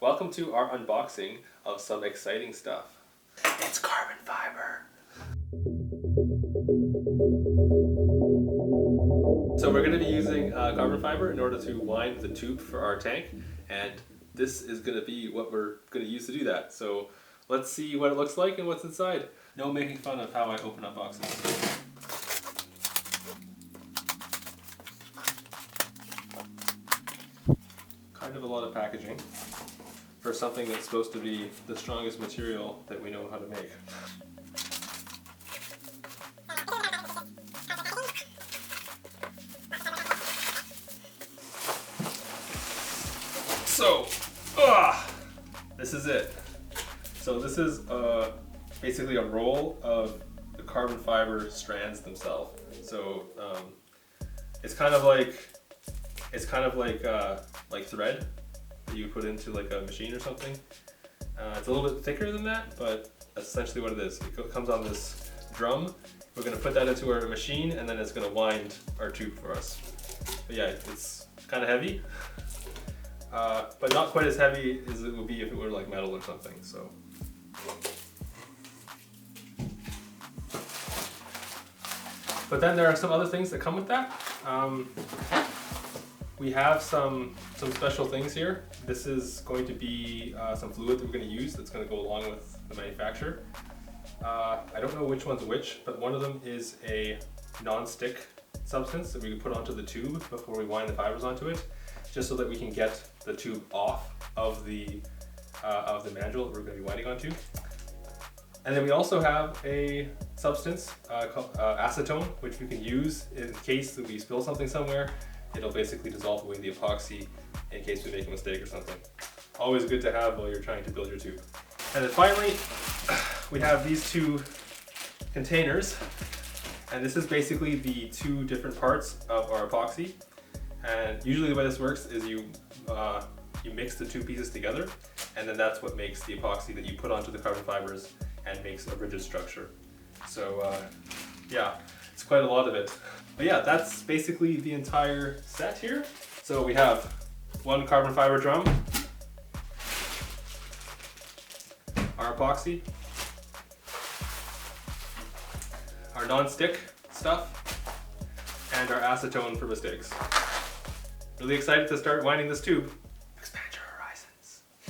Welcome to our unboxing of some exciting stuff. It's carbon fiber. So we're going to be using carbon fiber in order to wind the tube for our tank, and this is going to be what we're going to use to do that. So let's see what it looks like and what's inside. No making fun of how I open up boxes. Kind of a lot of packaging for something that's supposed to be the strongest material that we know how to make. So, this is it. So this is basically a roll of the carbon fiber strands themselves. So it's kind of like thread that you put into like a machine or something. It's a little bit thicker than that, but that's essentially what it is. It comes on this drum. We're going to put that into our machine, and then it's going to wind our tube for us. But yeah, it's kind of heavy, but not quite as heavy as it would be if it were like metal or something. So. But then there are some other things that come with that. We have some special things here. This is going to be some fluid that we're going to use that's going to go along with the manufacture. I don't know which one's which, but one of them is a non-stick substance that we can put onto the tube before we wind the fibers onto it, just so that we can get the tube off of the mandrel that we're going to be winding onto. And then we also have a substance called acetone, which we can use in case that we spill something somewhere. It'll basically dissolve away the epoxy in case we make a mistake or something. Always good to have while you're trying to build your tube. And then finally, we have these two containers. And this is basically the two different parts of our epoxy. And usually the way this works is you mix the two pieces together, and then that's what makes the epoxy that you put onto the carbon fibers and makes a rigid structure. So yeah, it's quite a lot of it. But yeah, that's basically the entire set here. So we have one carbon fiber drum, our epoxy, our non-stick stuff, and our acetone for mistakes. Really excited to start winding this tube.